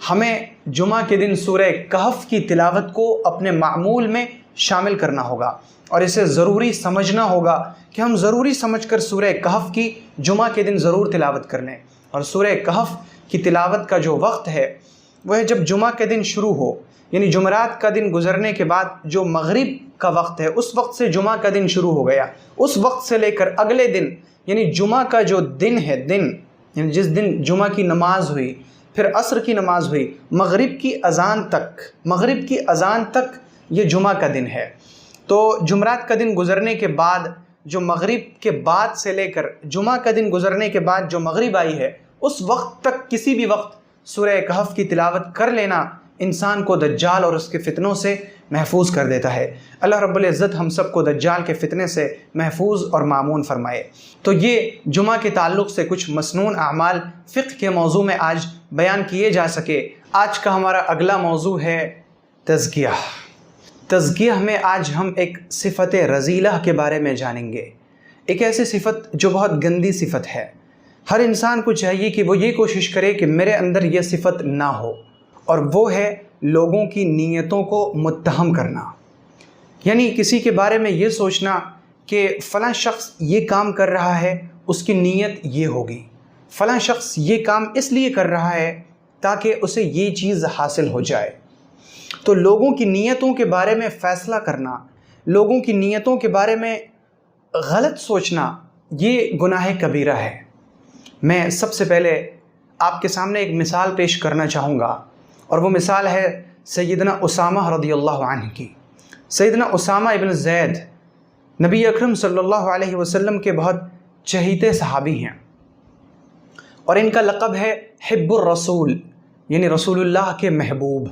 ہمیں جمعہ کے دن سورہ کہف کی تلاوت کو اپنے معمول میں شامل کرنا ہوگا، اور اسے ضروری سمجھنا ہوگا کہ ہم ضروری سمجھ کر سورہ کہف کی جمعہ کے دن ضرور تلاوت کر لیں۔ اور سورہ کہف کی تلاوت کا جو وقت ہے وہ ہے جب جمعہ کے دن شروع ہو، یعنی جمعرات کا دن گزرنے کے بعد جو مغرب کا وقت ہے اس وقت سے جمعہ کا دن شروع ہو گیا، اس وقت سے لے کر اگلے دن یعنی جمعہ کا جو دن ہے، یعنی جس دن جمعہ کی نماز ہوئی، پھر عصر کی نماز ہوئی، مغرب کی اذان تک یہ جمعہ کا دن ہے۔ تو جمعرات کا دن گزرنے کے بعد جو مغرب کے بعد سے لے کر جمعہ کا دن گزرنے کے بعد جو مغرب آئی ہے اس وقت تک کسی بھی وقت سورہ کہف کی تلاوت کر لینا انسان کو دجال اور اس کے فتنوں سے محفوظ کر دیتا ہے۔ اللہ رب العزت ہم سب کو دجال کے فتنے سے محفوظ اور مامون فرمائے۔ تو یہ جمعہ کے تعلق سے کچھ مسنون اعمال فقہ کے موضوع میں آج بیان کیے جا سکے۔ آج کا ہمارا اگلا موضوع ہے تزکیہ۔ تزکیہ میں آج ہم ایک صفت رذیلہ کے بارے میں جانیں گے، ایک ایسی صفت جو بہت گندی صفت ہے۔ ہر انسان کو چاہیے کہ وہ یہ کوشش کرے کہ میرے اندر یہ صفت نہ ہو، اور وہ ہے لوگوں کی نیتوں کو متہم کرنا، یعنی کسی کے بارے میں یہ سوچنا کہ فلاں شخص یہ کام کر رہا ہے اس کی نیت یہ ہوگی، فلاں شخص یہ کام اس لیے کر رہا ہے تاکہ اسے یہ چیز حاصل ہو جائے۔ تو لوگوں کی نیتوں کے بارے میں فیصلہ کرنا، لوگوں کی نیتوں کے بارے میں غلط سوچنا، یہ گناہ کبیرہ ہے۔ میں سب سے پہلے آپ کے سامنے ایک مثال پیش کرنا چاہوں گا، اور وہ مثال ہے سیدنا اسامہ رضی اللہ عنہ کی۔ سیدنا اسامہ ابن زید نبی اکرم صلی اللہ علیہ وسلم کے بہت چہیتے صحابی ہیں، اور ان کا لقب ہے حب الرسول، یعنی رسول اللہ کے محبوب۔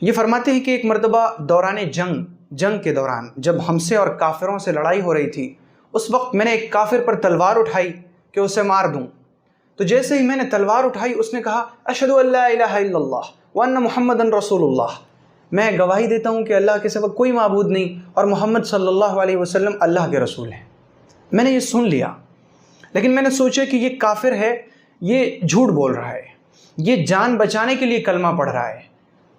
یہ فرماتے ہیں کہ ایک مرتبہ دوران جنگ کے دوران جب ہم سے اور کافروں سے لڑائی ہو رہی تھی، اس وقت میں نے ایک کافر پر تلوار اٹھائی کہ اسے مار دوں، تو جیسے ہی میں نے تلوار اٹھائی اس نے کہا اشہد ان لا الہ الا اللہ وان محمد رسول اللہ، میں گواہی دیتا ہوں کہ اللہ کے سوا کوئی معبود نہیں اور محمد صلی اللہ علیہ وسلم اللہ کے رسول ہیں۔ میں نے یہ سن لیا، لیکن میں نے سوچا کہ یہ کافر ہے، یہ جھوٹ بول رہا ہے، یہ جان بچانے کے لیے کلمہ پڑھ رہا ہے۔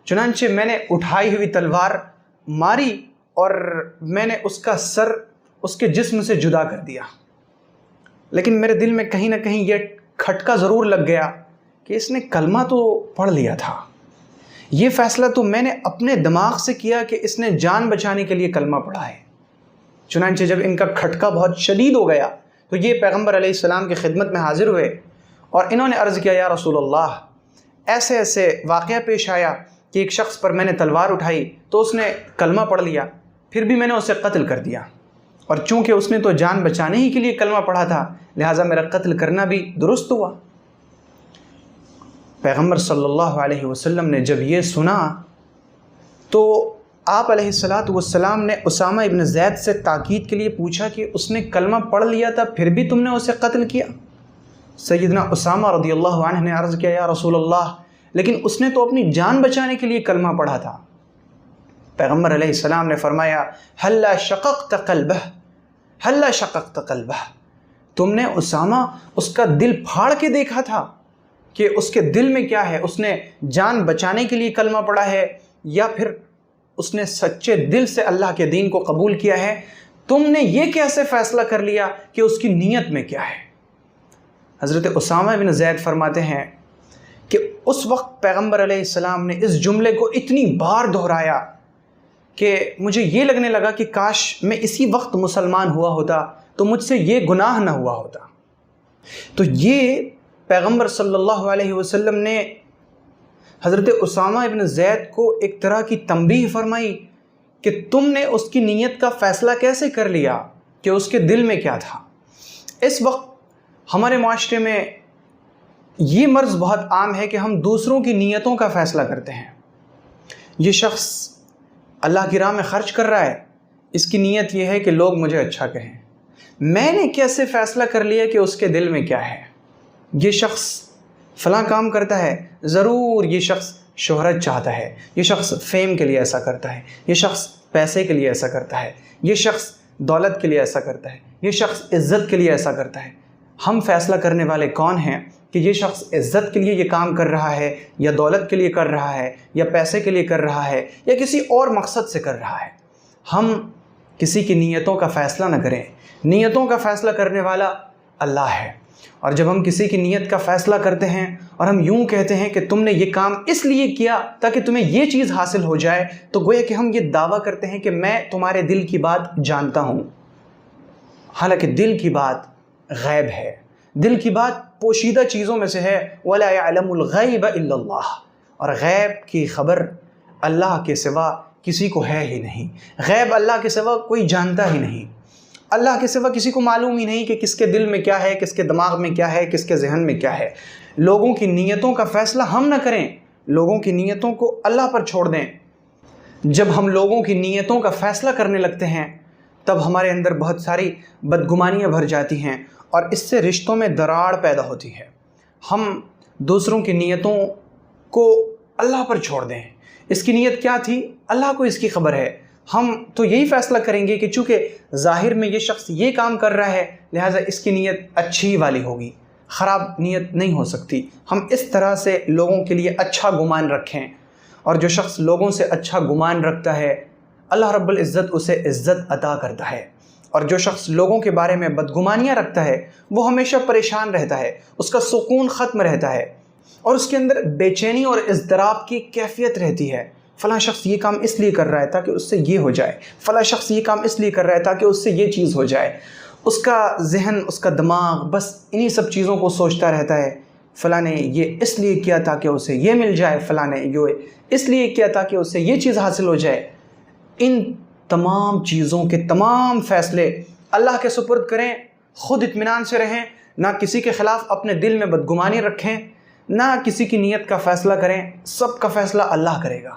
چنانچہ میں نے اٹھائی ہوئی تلوار ماری اور میں نے اس کا سر اس کے جسم سے جدا کر دیا، لیکن میرے دل میں کہیں نہ کہیں یہ کھٹکا ضرور لگ گیا کہ اس نے کلمہ تو پڑھ لیا تھا۔ یہ فیصلہ تو میں نے اپنے دماغ سے کیا کہ اس نے جان بچانے کے لیے کلمہ پڑھا ہے۔ چنانچہ جب ان کا کھٹکا بہت شدید ہو گیا تو یہ پیغمبر علیہ السلام کی خدمت میں حاضر ہوئے اور انہوں نے عرض کیا یا رسول اللہ، ایسے ایسے واقعہ پیش آیا کہ ایک شخص پر میں نے تلوار اٹھائی تو اس نے کلمہ پڑھ لیا، پھر بھی میں نے اسے قتل کر دیا، اور چونکہ اس نے تو جان بچانے ہی کے لیے کلمہ پڑھا تھا لہٰذا میرا قتل کرنا بھی درست ہوا۔ پیغمبر صلی اللہ علیہ وسلم نے جب یہ سنا تو آپ علیہ السلام نے اسامہ ابن زید سے تاکید کے لیے پوچھا کہ اس نے کلمہ پڑھ لیا تھا پھر بھی تم نے اسے قتل کیا؟ سیدنا اسامہ رضی اللہ عنہ نے عرض کیا یا رسول اللہ، لیکن اس نے تو اپنی جان بچانے کے لیے کلمہ پڑھا تھا۔ پیغمبر علیہ السلام نے فرمایا ہلا شققت قلبہ، ہلا شققت قلبہ، تم نے اسامہ اس کا دل پھاڑ کے دیکھا تھا کہ اس کے دل میں کیا ہے، اس نے جان بچانے کے لیے کلمہ پڑھا ہے یا پھر اس نے سچے دل سے اللہ کے دین کو قبول کیا ہے؟ تم نے یہ کیسے فیصلہ کر لیا کہ اس کی نیت میں کیا ہے؟ حضرت اسامہ بن زید فرماتے ہیں کہ اس وقت پیغمبر علیہ السلام نے اس جملے کو اتنی بار دہرایا کہ مجھے یہ لگنے لگا کہ کاش میں اسی وقت مسلمان ہوا ہوتا تو مجھ سے یہ گناہ نہ ہوا ہوتا۔ تو یہ پیغمبر صلی اللہ علیہ وسلم نے حضرت اسامہ ابن زید کو ایک طرح کی تنبیہ فرمائی کہ تم نے اس کی نیت کا فیصلہ کیسے کر لیا کہ اس کے دل میں کیا تھا۔ اس وقت ہمارے معاشرے میں یہ مرض بہت عام ہے کہ ہم دوسروں کی نیتوں کا فیصلہ کرتے ہیں۔ یہ شخص اللہ کی راہ میں خرچ کر رہا ہے، اس کی نیت یہ ہے کہ لوگ مجھے اچھا کہیں، میں نے کیسے فیصلہ کر لیا کہ اس کے دل میں کیا ہے؟ یہ شخص فلاں کام کرتا ہے، ضرور یہ شخص شہرت چاہتا ہے، یہ شخص فیم کے لیے ایسا کرتا ہے، یہ شخص پیسے کے لیے ایسا کرتا ہے، یہ شخص دولت کے لیے ایسا کرتا ہے، یہ شخص عزت کے لیے ایسا کرتا ہے۔ ہم فیصلہ کرنے والے کون ہیں کہ یہ شخص عزت کے لیے یہ کام کر رہا ہے یا دولت کے لیے کر رہا ہے یا پیسے کے لیے کر رہا ہے یا کسی اور مقصد سے کر رہا ہے؟ ہم کسی کی نیتوں کا فیصلہ نہ کریں، نیتوں کا فیصلہ کرنے والا اللہ ہے۔ اور جب ہم کسی کی نیت کا فیصلہ کرتے ہیں اور ہم یوں کہتے ہیں کہ تم نے یہ کام اس لیے کیا تاکہ تمہیں یہ چیز حاصل ہو جائے، تو گویا کہ ہم یہ دعویٰ کرتے ہیں کہ میں تمہارے دل کی بات جانتا ہوں، حالانکہ دل کی بات غیب ہے، دل کی بات پوشیدہ چیزوں میں سے ہے۔ وَلَا يَعْلَمُ الْغَيْبَ إِلَّا اللَّهُ، اور غیب کی خبر اللہ کے سوا کسی کو ہے ہی نہیں، غیب اللہ کے سوا کوئی جانتا ہی نہیں، اللہ کے سوا کسی کو معلوم ہی نہیں کہ کس کے دل میں کیا ہے، کس کے دماغ میں کیا ہے، کس کے ذہن میں کیا ہے۔ لوگوں کی نیتوں کا فیصلہ ہم نہ کریں، لوگوں کی نیتوں کو اللہ پر چھوڑ دیں۔ جب ہم لوگوں کی نیتوں کا فیصلہ کرنے لگتے ہیں تب ہمارے اندر بہت ساری بدگمانیاں بھر جاتی ہیں اور اس سے رشتوں میں دراڑ پیدا ہوتی ہے۔ ہم دوسروں کی نیتوں کو اللہ پر چھوڑ دیں، اس کی نیت کیا تھی اللہ کو اس کی خبر ہے۔ ہم تو یہی فیصلہ کریں گے کہ چونکہ ظاہر میں یہ شخص یہ کام کر رہا ہے لہٰذا اس کی نیت اچھی والی ہوگی، خراب نیت نہیں ہو سکتی۔ ہم اس طرح سے لوگوں کے لیے اچھا گمان رکھیں، اور جو شخص لوگوں سے اچھا گمان رکھتا ہے اللہ رب العزت اسے عزت عطا کرتا ہے، اور جو شخص لوگوں کے بارے میں بدگمانیاں رکھتا ہے وہ ہمیشہ پریشان رہتا ہے، اس کا سکون ختم رہتا ہے اور اس کے اندر بے چینی اور اضطراب کی کیفیت رہتی ہے۔ فلاں شخص یہ کام اس لیے کر رہا ہے تاکہ اس سے یہ ہو جائے، فلاں شخص یہ کام اس لیے کر رہا ہے تاکہ اس سے یہ چیز ہو جائے، اس کا ذہن، اس کا دماغ بس انہی سب چیزوں کو سوچتا رہتا ہے۔ فلاں نے یہ اس لیے کیا تاکہ اسے یہ مل جائے، فلاں نے یہ اس لیے کیا تاکہ اسے یہ چیز حاصل ہو جائے۔ ان تمام چیزوں کے تمام فیصلے اللہ کے سپرد کریں، خود اطمینان سے رہیں، نہ کسی کے خلاف اپنے دل میں بدگمانی رکھیں، نہ کسی کی نیت کا فیصلہ کریں، سب کا فیصلہ اللہ کرے گا۔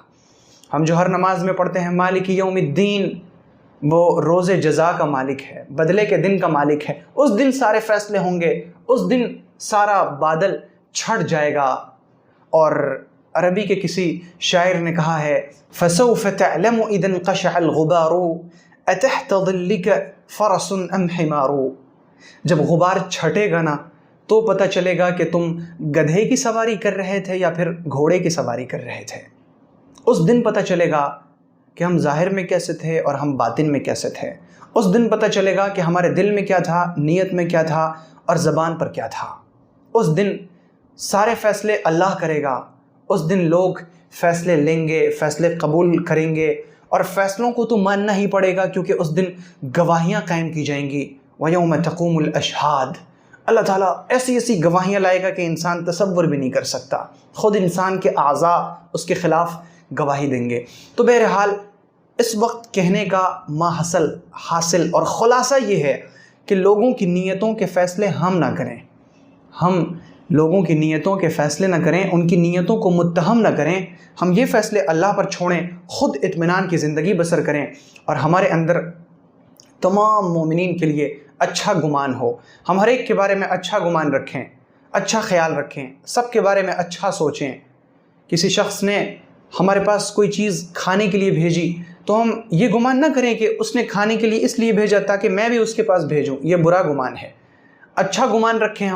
ہم جو ہر نماز میں پڑھتے ہیں مالک یوم الدین، وہ روز جزا کا مالک ہے، بدلے کے دن کا مالک ہے۔ اس دن سارے فیصلے ہوں گے، اس دن سارا بادل چھٹ جائے گا۔ اور عربی کے کسی شاعر نے کہا ہے فَسَوْفَ تَعْلَمُ إِذَا انْقَشَعَ الْغُبَارُ أَتَحْتَ ظِلِّكَ فَرَسٌ أَمْ حِمَارُ۔ جب غبار چھٹے گا نا تو پتہ چلے گا کہ تم گدھے کی سواری کر رہے تھے یا پھر گھوڑے کی سواری کر رہے تھے۔ اس دن پتہ چلے گا کہ ہم ظاہر میں کیسے تھے اور ہم باطن میں کیسے تھے۔ اس دن پتہ چلے گا کہ ہمارے دل میں کیا تھا، نیت میں کیا تھا اور زبان پر کیا تھا۔ اس دن سارے فیصلے اللہ کرے گا۔ اس دن لوگ فیصلے لیں گے، فیصلے قبول کریں گے، اور فیصلوں کو تو ماننا ہی پڑے گا، کیونکہ اس دن گواہیاں قائم کی جائیں گی۔ وَيَوْمَ تَقُومُ الْأَشْهَادُ، اللہ تعالیٰ ایسی ایسی گواہیاں لائے گا کہ انسان تصور بھی نہیں کر سکتا۔ خود انسان کے اعضاء اس کے خلاف گواہی دیں گے۔ تو بہرحال اس وقت کہنے کا حاصل اور خلاصہ یہ ہے کہ لوگوں کی نیتوں کے فیصلے ہم نہ کریں، ہم لوگوں کی نیتوں کے فیصلے نہ کریں، ان کی نیتوں کو متہم نہ کریں۔ ہم یہ فیصلے اللہ پر چھوڑیں، خود اطمینان کی زندگی بسر کریں، اور ہمارے اندر تمام مومنین کے لیے اچھا گمان ہو۔ ہم ہر ایک کے بارے میں اچھا گمان رکھیں، اچھا خیال رکھیں، سب کے بارے میں اچھا سوچیں۔ کسی شخص نے ہمارے پاس کوئی چیز کھانے کے لیے بھیجی تو ہم یہ گمان نہ کریں کہ اس نے کھانے کے لیے اس لیے بھیجا تاکہ میں بھی اس کے پاس بھیجوں، یہ برا گمان ہے۔ اچھا گمان رکھیں،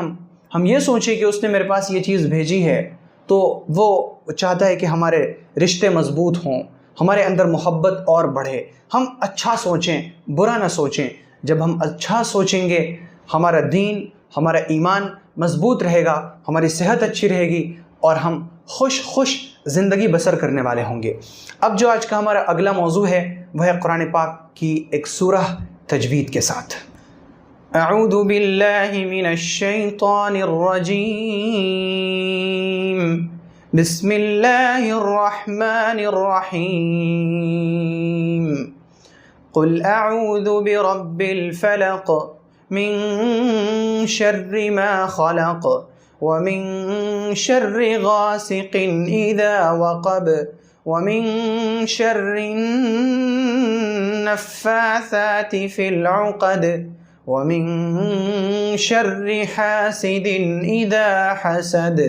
ہم یہ سوچیں کہ اس نے میرے پاس یہ چیز بھیجی ہے تو وہ چاہتا ہے کہ ہمارے رشتے مضبوط ہوں، ہمارے اندر محبت اور بڑھے۔ ہم اچھا سوچیں، برا نہ سوچیں۔ جب ہم اچھا سوچیں گے ہمارا دین، ہمارا ایمان مضبوط رہے گا، ہماری صحت اچھی رہے گی، اور ہم خوش زندگی بسر کرنے والے ہوں گے۔ اب جو آج کا ہمارا اگلا موضوع ہے وہ ہے قرآن پاک کی ایک سورہ تجوید کے ساتھ۔ اعوذ باللہ من الشیطان الرجیم، بسم اللہ الرحمن الرحیم، قل اعوذ برب الفلق من شر ما خلق ومن شر غاسق اذا وقب ومن شر النفاثات في العقد ومن شر حاسد اذا حسد۔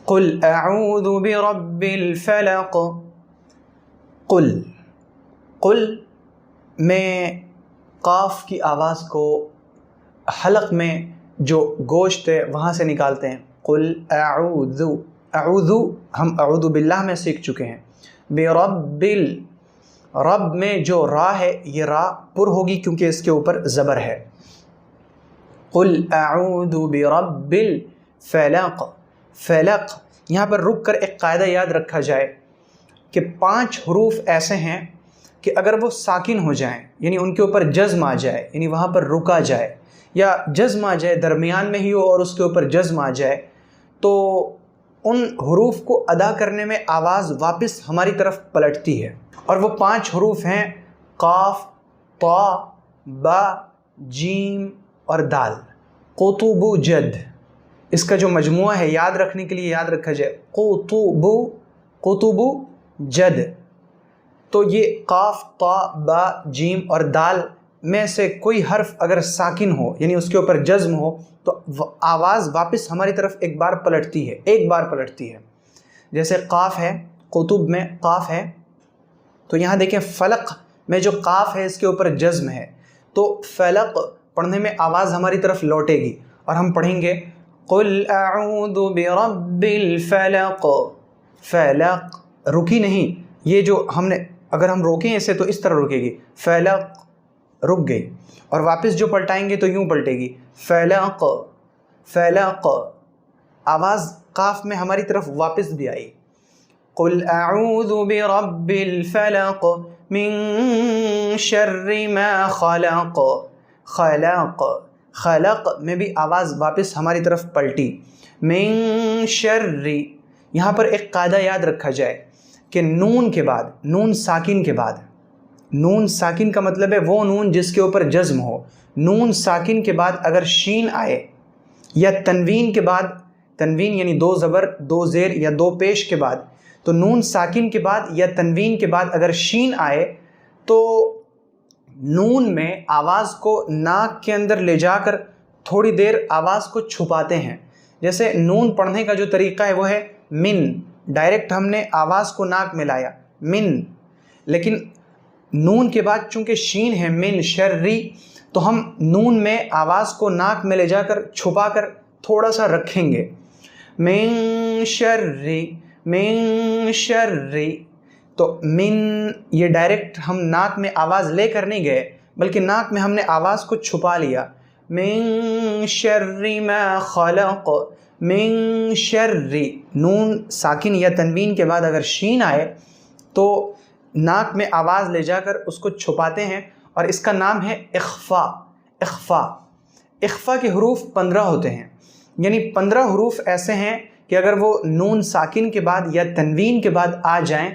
قل اعوذ برب الفلق۔ قل میں قاف کی آواز کو حلق میں جو گوشت ہے وہاں سے نکالتے ہیں۔ قل اعوذ، اعوذ ہم اعوذ باللہ میں سیکھ چکے ہیں۔ برب، رب میں جو را ہے یہ را پر ہوگی کیونکہ اس کے اوپر زبر ہے۔ قل اعوذ برب الفلق، فلق، یہاں پر رک کر ایک قاعدہ یاد رکھا جائے کہ 5 حروف ایسے ہیں کہ اگر وہ ساکن ہو جائیں، یعنی ان کے اوپر جزم آ جائے، یعنی وہاں پر رکا جائے، یا جزم آ جائے درمیان میں ہی ہو اور اس کے اوپر جزم آ جائے، تو ان حروف کو ادا کرنے میں آواز واپس ہماری طرف پلٹتی ہے۔ اور وہ 5 حروف ہیں قاف، طا، با، جیم اور دال۔ قطب جد، اس کا جو مجموعہ ہے یاد رکھنے کے لیے یاد رکھا جائے، قطب جد۔ تو یہ قاف، طا، با، جیم اور دال میں سے کوئی حرف اگر ساکن ہو، یعنی اس کے اوپر جزم ہو، تو آواز واپس ہماری طرف ایک بار پلٹتی ہے، جیسے قاف ہے، قطب میں قاف ہے، تو یہاں دیکھیں فلق میں جو قاف ہے اس کے اوپر جزم ہے، تو فلق پڑھنے میں آواز ہماری طرف لوٹے گی، اور ہم پڑھیں گے قل اعوذ برب الفلق۔ فلق رکی نہیں، یہ جو ہم نے اگر ہم روکیں اسے تو اس طرح رکے گی، فلق رک گئی، اور واپس جو پلٹائیں گے تو یوں پلٹے گی، فلق، فلق، آواز قاف میں ہماری طرف واپس بھی آئی۔ قل اعوذ برب الفلق من شر ما خلق، خلق، خلق میں بھی آواز واپس ہماری طرف پلٹی۔ من شر، یہاں پر ایک قاعدہ یاد رکھا جائے کہ نون کے بعد، نون ساکن کے بعد، نون ساکن کا مطلب ہے وہ نون جس کے اوپر جزم ہو. نون ساکن کے بعد اگر شین آئے یا تنوین کے بعد، تنوین یعنی 2 زبر 2 زیر یا 2 پیش کے بعد، تو نون ساکن کے بعد یا تنوین کے بعد اگر شین آئے تو نون میں آواز کو ناک کے اندر لے جا کر تھوڑی دیر آواز کو چھپاتے ہیں. جیسے نون پڑھنے کا جو طریقہ ہے وہ ہے من، ڈائریکٹ ہم نے آواز کو ناک میں لایا من، لیکن نون کے بعد چونکہ شین ہے من شرری، تو ہم نون میں آواز کو ناک میں لے جا کر چھپا کر تھوڑا سا رکھیں گے. من شرری، من شرری، تو من یہ ڈائریکٹ ہم ناک میں آواز لے کر نہیں گئے بلکہ ناک میں ہم نے آواز کو چھپا لیا. من شر ما خلق، من شرری، نون ساکن یا تنوین کے بعد اگر شین آئے تو ناک میں آواز لے جا کر اس کو چھپاتے ہیں، اور اس کا نام ہے اخفا. اخفا، اخفا کے حروف 15 ہوتے ہیں، یعنی 15 حروف ایسے ہیں کہ اگر وہ نون ساکن کے بعد یا تنوین کے بعد آ جائیں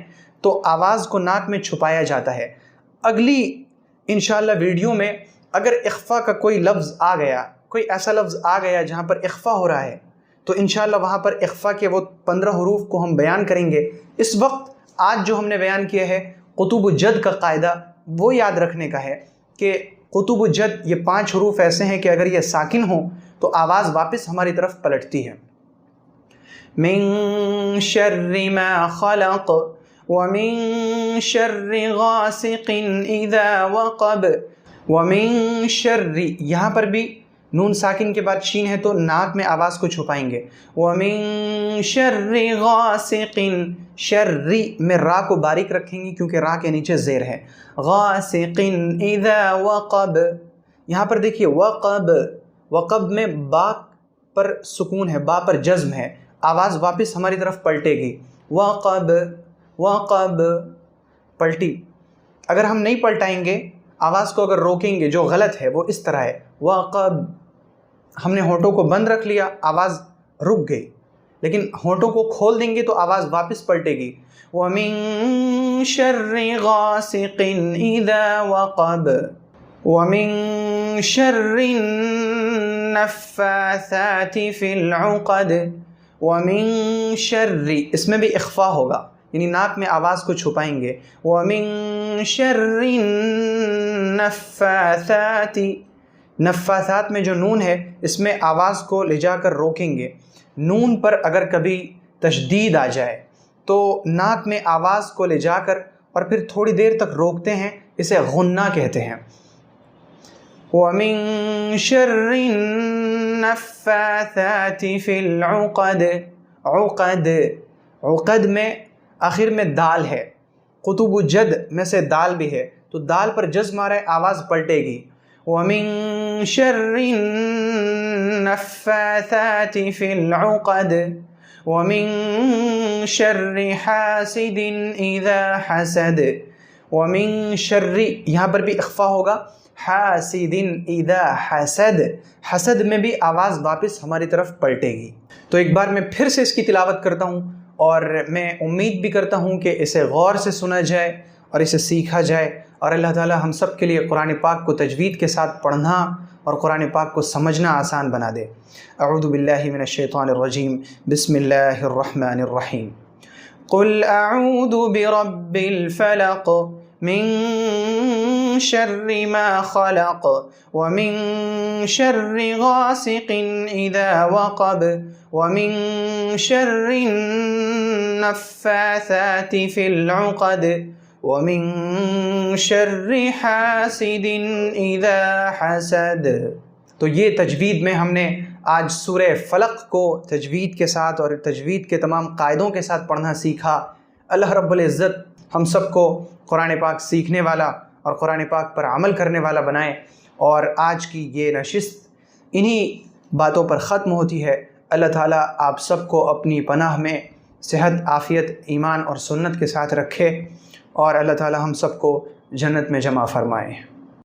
تو آواز کو ناک میں چھپایا جاتا ہے. اگلی انشاءاللہ ویڈیو میں اگر اخفا کا کوئی لفظ آ گیا، کوئی ایسا لفظ آ گیا جہاں پر اخفا ہو رہا ہے، تو انشاءاللہ وہاں پر اخفا کے وہ 15 حروف کو ہم بیان کریں گے. اس وقت آج جو ہم نے بیان کیا ہے قطب الجد کا قاعدہ، وہ یاد رکھنے کا ہے کہ قطب الجد یہ 5 حروف ایسے ہیں کہ اگر یہ ساکن ہوں تو آواز واپس ہماری طرف پلٹتی ہے. من شر ما خلق ومن شر غاسق اذا وقب، ومن شر، یہاں پر بھی نون ساکن کے بعد شین ہے تو ناک میں آواز کو چھپائیں گے. ومن شر غاسق، شر میں را کو باریک رکھیں گے کیونکہ را کے نیچے زیر ہے. غاسق اذا وقب، یہاں پر دیکھیے وقب، وقب میں با پر سکون ہے، با پر جزم ہے، آواز واپس ہماری طرف پلٹے گی. وقب، وقب، پلٹی. اگر ہم نہیں پلٹائیں گے، آواز کو اگر روکیں گے، جو غلط ہے وہ اس طرح ہے وقب، ہم نے ہونٹوں کو بند رکھ لیا، آواز رک گئی، لیکن ہونٹوں کو کھول دیں گے تو آواز واپس پلٹے گی. وَمِن شَرِّ غَاسِقٍ إِذَا وَقَبَ وَمِن شَرِّ النَّفَّاثَاتِ فِي الْعُقَدِ. وَمِن شَرِّ، اس میں بھی اخفا ہوگا، یعنی ناک میں آواز کو چھپائیں گے. وَمِن شَرِّ النَّفَّاثَاتِ، نفاثات میں جو نون ہے اس میں آواز کو لے جا کر روکیں گے. نون پر اگر کبھی تشدید آ جائے تو ناک میں آواز کو لے جا کر اور پھر تھوڑی دیر تک روکتے ہیں، اسے غنہ کہتے ہیں. وَمِن شَرِّ النَّفَّاثَاتِ فِي الْعُقَدِ، عقد، عقد میں آخر میں دال ہے، قطب الجد میں سے دال بھی ہے تو دال پر جزم آ رہا ہے، آواز پلٹے گی. وَمِن شَرِّ النَّفَّاثَاتِ فِي الْعُقَدِ وَمِن شَرِّ حَاسِدٍ إِذَا حَسَدَ. وَمِن شَرِّ، یہاں پر بھی اخفا ہوگا، حَاسِدٍ إِذَا حَسَدَ، حسد میں بھی آواز واپس ہماری طرف پلٹے گی. تو ایک بار میں پھر سے اس کی تلاوت کرتا ہوں، اور میں امید بھی کرتا ہوں کہ اسے غور سے سنا جائے اور اسے سیکھا جائے، اور اللہ تعالی ہم سب کے لیے قرآن پاک کو تجوید کے ساتھ پڑھنا اور قرآن پاک کو سمجھنا آسان بنا دے. اعوذ باللہ من الشیطان الرجیم، بسم اللہ الرحمن الرحیم. قل اعوذ برب الفلق من شر ما خلق ومن شر غاسق اذا وقب ومن شر النفاثات في العقد وَمِن شَرِّ حَاسِدٍ إِذَا حَسَدَ. تو یہ تجوید میں ہم نے آج سورہ فلق کو تجوید کے ساتھ اور تجوید کے تمام قاعدوں کے ساتھ پڑھنا سیکھا. اللہ رب العزت ہم سب کو قرآن پاک سیکھنے والا اور قرآن پاک پر عمل کرنے والا بنائے. اور آج کی یہ نشست انہی باتوں پر ختم ہوتی ہے. اللہ تعالیٰ آپ سب کو اپنی پناہ میں صحت، عافیت، ایمان اور سنت کے ساتھ رکھے، اور اللہ تعالیٰ ہم سب کو جنت میں جمع فرمائے.